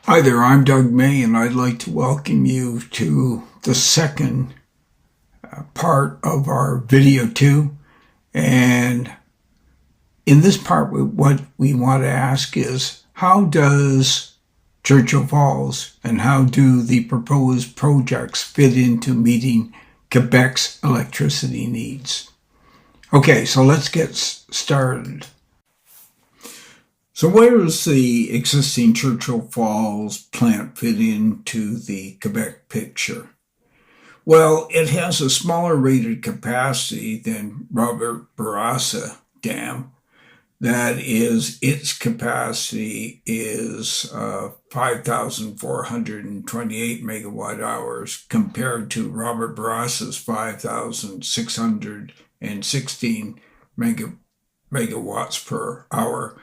Hi there, I'm Doug May, and I'd like to welcome you to the second part of our video 2. And in this part, what we want to ask is, how does Churchill Falls and how do the proposed projects fit into meeting Quebec's electricity needs? Okay, so let's get started. So where does the existing Churchill Falls plant fit into the Quebec picture? Well, it has a smaller rated capacity than Robert Bourassa Dam. That is, its capacity is 5,428 megawatt hours compared to Robert Bourassa's 5,616 megawatts per hour.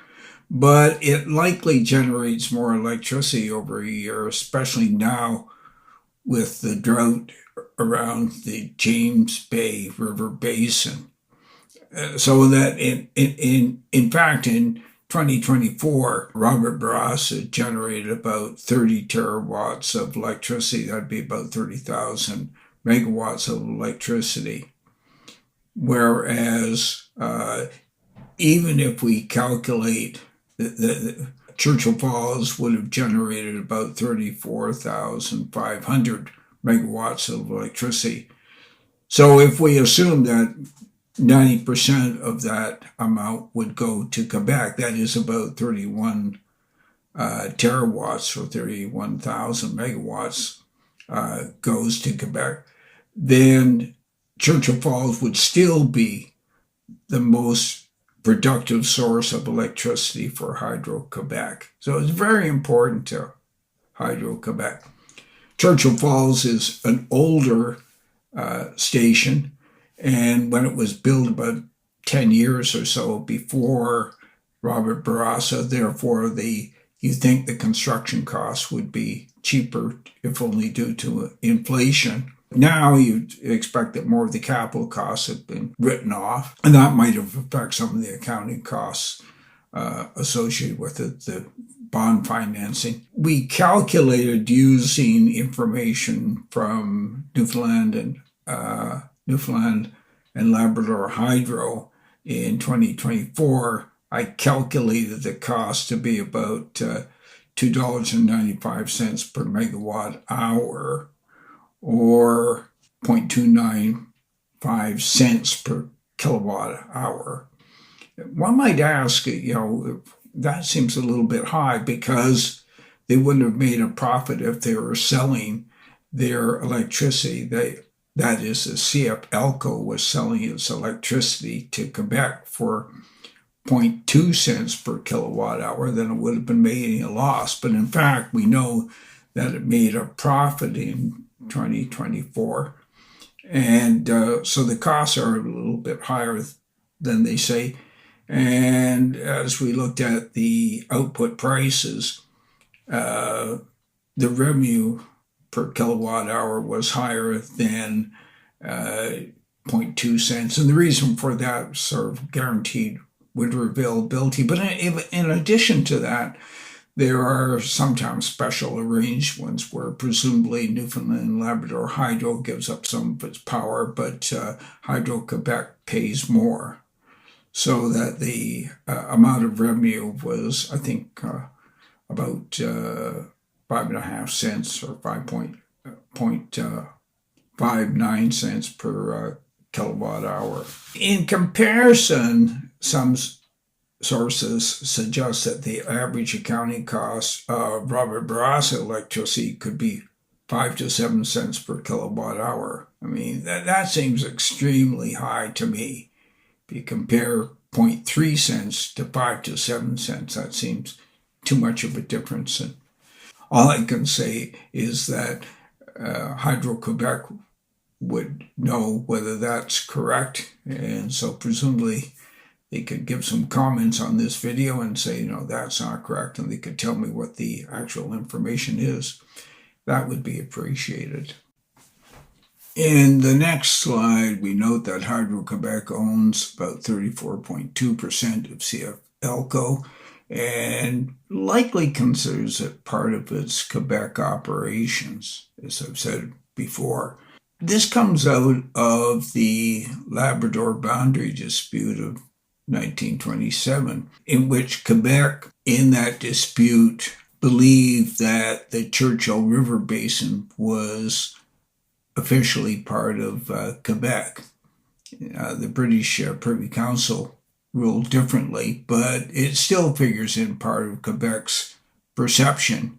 But it likely generates more electricity over a year, especially now with the drought around the James Bay River Basin. So that in fact, in 2024, Robert Bourassa generated about 30 terawatts of electricity. That'd be about 30,000 megawatts of electricity. Whereas even if we calculate the Churchill Falls would have generated about 34,500 megawatts of electricity. So if we assume that 90% of that amount would go to Quebec, that is about 31 terawatts or 31,000 megawatts goes to Quebec, then Churchill Falls would still be the most productive source of electricity for Hydro-Quebec. So it's very important to Hydro-Quebec. Churchill Falls is an older station, and when it was built about 10 years or so before Robert Bourassa, therefore you think the construction costs would be cheaper, if only due to inflation. Now you'd expect that more of the capital costs have been written off, and that might have affected some of the accounting costs associated with it, the bond financing. We calculated using information from Newfoundland and Labrador Hydro in 2024. I calculated the cost to be about $2.95 per megawatt hour, or 0.295 cents per kilowatt hour. One might ask, that seems a little bit high because they wouldn't have made a profit if they were selling their electricity. That is, the CF Elco was selling its electricity to Quebec for 0.2 cents per kilowatt hour, then it would have been making a loss. But in fact, we know that it made a profit in 2024. And so the costs are a little bit higher than they say. And as we looked at the output prices, the revenue per kilowatt hour was higher than 0.2 cents. And the reason for that was sort of guaranteed winter availability. But in addition to that, there are sometimes special arrangements where presumably Newfoundland and Labrador Hydro gives up some of its power, but Hydro-Quebec pays more. So that the amount of revenue was, I think, about 5.5 cents or 5.59 cents per kilowatt hour. In comparison, some sources suggest that the average accounting cost of Robert Bourassa electricity could be 5 to 7 cents per kilowatt hour. I mean, that seems extremely high to me. If you compare 0.3 cents to 5 to 7 cents, that seems too much of a difference. And all I can say is that Hydro-Quebec would know whether that's correct. And so presumably they could give some comments on this video and say, that's not correct. And they could tell me what the actual information is. That would be appreciated. In the next slide, we note that Hydro-Quebec owns about 34.2% of CF Elco, and likely considers it part of its Quebec operations, as I've said before. This comes out of the Labrador boundary dispute of 1927, in which Quebec, in that dispute, believed that the Churchill River Basin was officially part of Quebec. The British Privy Council ruled differently, but it still figures in part of Quebec's perception,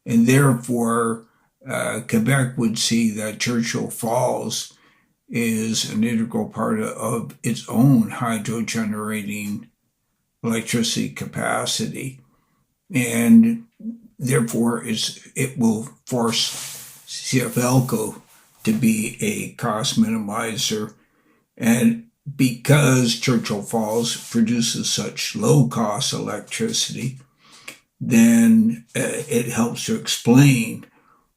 and therefore Quebec would see that Churchill Falls is an integral part of its own hydro-generating electricity capacity, and therefore it will force CFLCO to be a cost minimizer. And because Churchill Falls produces such low-cost electricity, then it helps to explain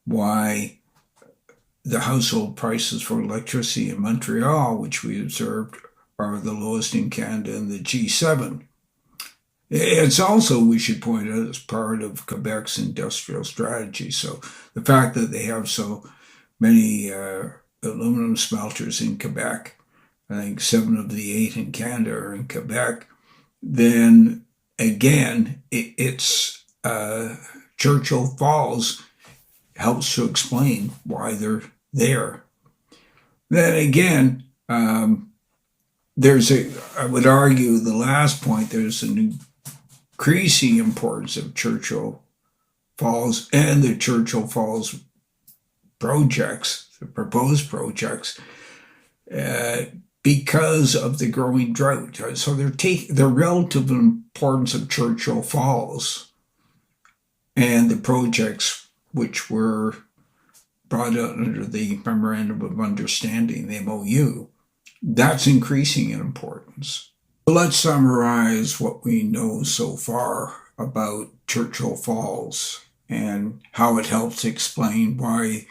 why the household prices for electricity in Montreal, which we observed, are the lowest in Canada in the G7. It's also, we should point out, as part of Quebec's industrial strategy. So the fact that they have so many aluminum smelters in Quebec, I think 7 of the 8 in Canada are in Quebec, then again, it's Churchill Falls helps to explain why they're there. Then again, I would argue the last point, there's an increasing importance of Churchill Falls and the Churchill Falls projects, the proposed projects, because of the growing drought. So the relative importance of Churchill Falls and the projects which were brought out under the Memorandum of Understanding, the MOU, that's increasing in importance. Let's summarize what we know so far about Churchill Falls and how it helps explain why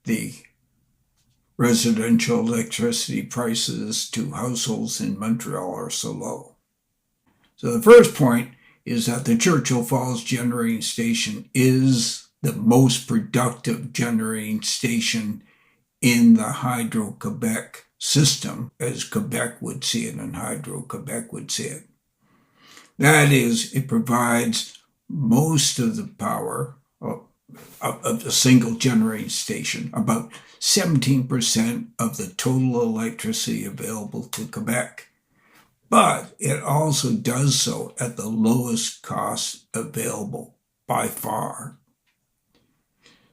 the residential electricity prices to households in Montreal are so low. So the first point is that the Churchill Falls generating station is the most productive generating station in the Hydro-Quebec system, as Quebec would see it and Hydro-Quebec would see it. That is, it provides most of the power of a single generating station, about 17% of the total electricity available to Quebec. But it also does so at the lowest cost available by far.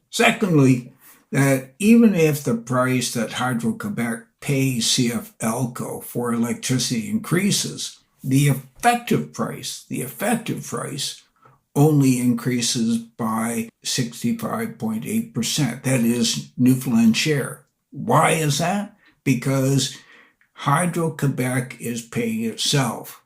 Secondly, that even if the price that Hydro-Quebec pays CFLCO for electricity increases, the effective price only increases by 65.8%. That is Newfoundland share. Why is that? Because Hydro-Quebec is paying itself.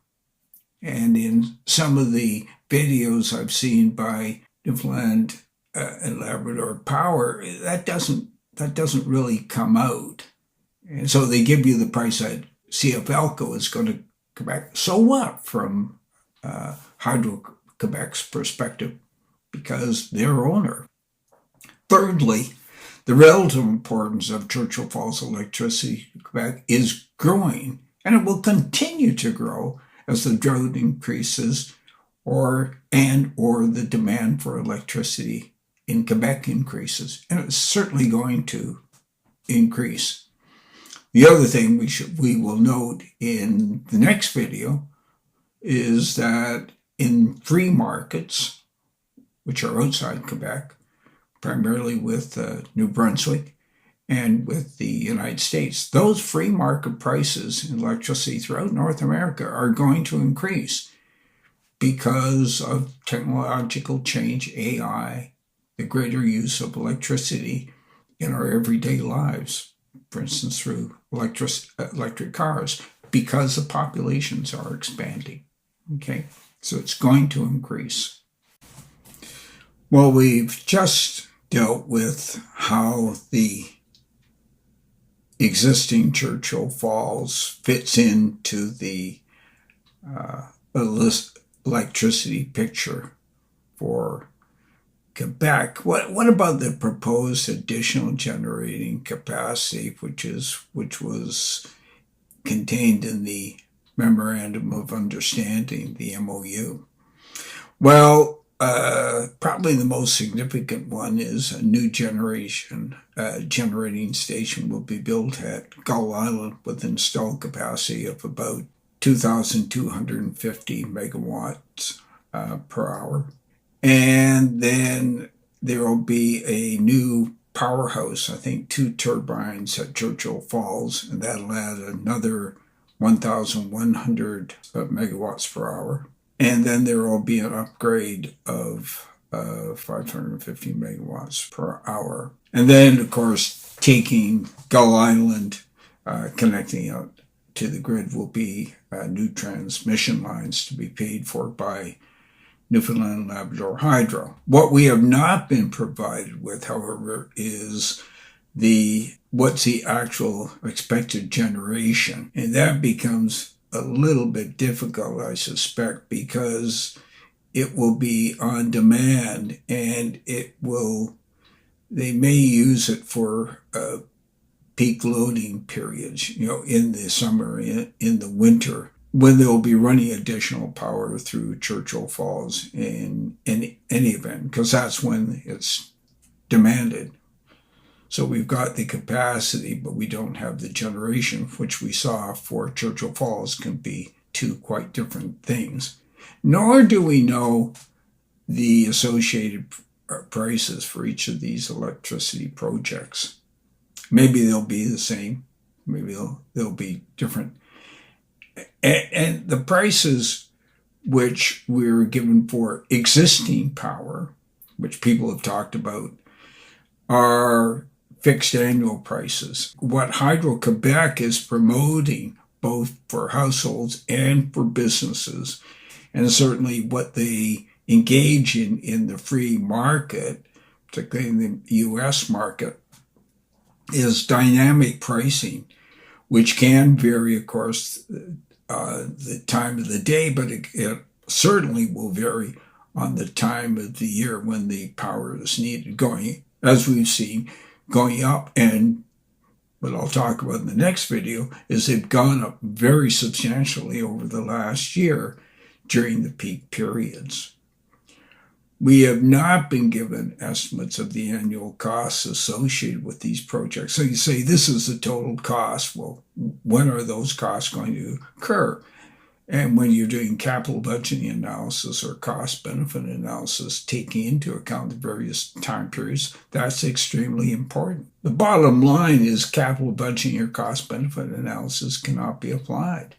And in some of the videos I've seen by Newfoundland and Labrador Power, that doesn't really come out. And so they give you the price that CFLCO is going to come back. So what from Hydro-Quebec's perspective? Because they're owner. Thirdly, the relative importance of Churchill Falls electricity to Quebec is growing, and it will continue to grow as the drought increases or the demand for electricity in Quebec increases. And it's certainly going to increase. The other thing we will note in the next video is that in free markets, which are outside Quebec, primarily with New Brunswick and with the United States, those free market prices in electricity throughout North America are going to increase because of technological change, AI, the greater use of electricity in our everyday lives, for instance, through electric cars, because the populations are expanding. Okay, so it's going to increase. Well, we've just dealt with how the existing Churchill Falls fits into the electricity picture for Quebec. What about the proposed additional generating capacity, which was contained in the Memorandum of Understanding, the MOU? Well, probably the most significant one is a new generating station will be built at Gull Island with installed capacity of about 2,250 megawatts per hour. And then there will be a new powerhouse, I think 2 turbines at Churchill Falls, and that'll add another 1,100 megawatts per hour. And then there will be an upgrade of 550 megawatts per hour. And then, of course, taking Gull Island, connecting out to the grid will be new transmission lines to be paid for by Newfoundland and Labrador Hydro. What we have not been provided with, however, is what's the actual expected generation. And that becomes a little bit difficult, I suspect, because it will be on demand, and they may use it for peak loading periods, in the summer, in the winter, when they'll be running additional power through Churchill Falls in any event, because that's when it's demanded. So we've got the capacity, but we don't have the generation, which we saw for Churchill Falls can be 2 quite different things. Nor do we know the associated prices for each of these electricity projects. Maybe they'll be the same. Maybe they'll be different. And the prices which we're given for existing power, which people have talked about, are fixed annual prices. What Hydro-Quebec is promoting, both for households and for businesses, and certainly what they engage in the free market, particularly in the U.S. market, is dynamic pricing, which can vary, of course, the time of the day, but it certainly will vary on the time of the year when the power is needed, going, as we've seen, going up. And what I'll talk about in the next video is they've gone up very substantially over the last year during the peak periods. We have not been given estimates of the annual costs associated with these projects. So you say, this is the total cost. Well, when are those costs going to occur? And when you're doing capital budgeting analysis or cost-benefit analysis, taking into account the various time periods, that's extremely important. The bottom line is capital budgeting or cost-benefit analysis cannot be applied.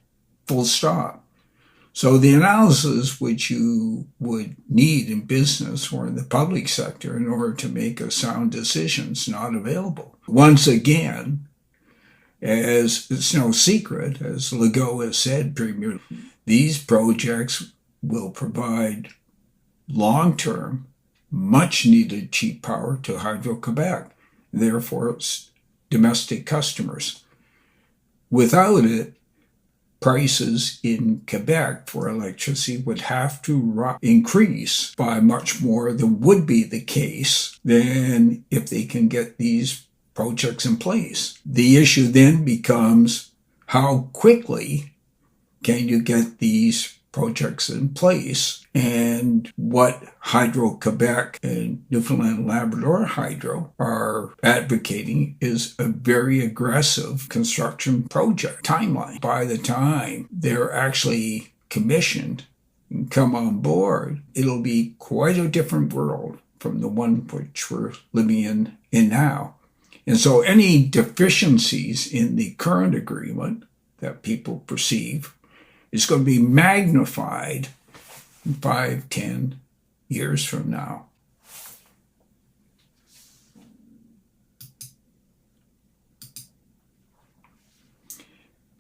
Full stop. So the analysis which you would need in business or in the public sector in order to make a sound decision is not available. Once again, as it's no secret, as Legault has said, Premier, these projects will provide long-term, much-needed cheap power to Hydro-Quebec, therefore its domestic customers. Without it, prices in Quebec for electricity would have to increase by much more than would be the case than if they can get these projects in place. The issue then becomes, how quickly can you get these projects in place? And what Hydro-Quebec and Newfoundland and Labrador Hydro are advocating is a very aggressive construction project timeline. By the time they're actually commissioned and come on board, it'll be quite a different world from the one which we're living in now. And so any deficiencies in the current agreement that people perceive is going to be magnified 5-10 years from now.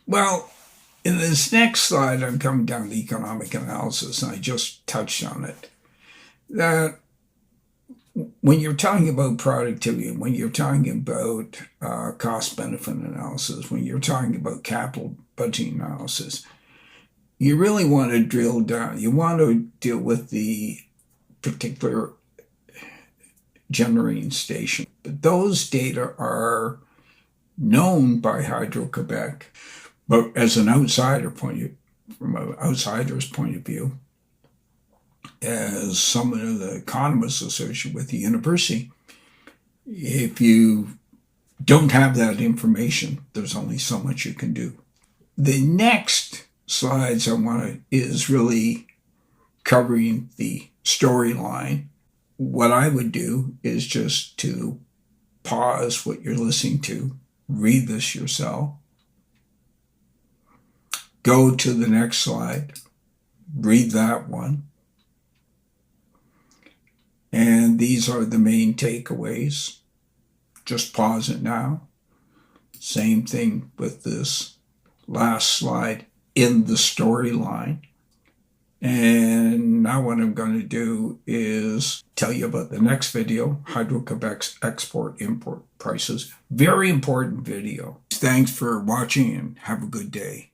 Well, in this next slide, I'm coming down to economic analysis, and I just touched on it. That when you're talking about productivity, when you're talking about cost-benefit analysis, when you're talking about capital budgeting analysis, you really want to drill down. You want to deal with the particular generating station. But those data are known by Hydro-Quebec. But as an outsider from an outsider's point of view, as someone of the economists associated with the university, if you don't have that information, there's only so much you can do. The next slides I want is really covering the storyline. What I would do is just to pause what you're listening to, read this yourself, go to the next slide, read that one. And these are the main takeaways. Just pause it now. Same thing with this last slide in the storyline. And now what I'm going to do is tell you about the next video, Hydro-Quebec's export-import prices. Very important video. Thanks for watching and have a good day.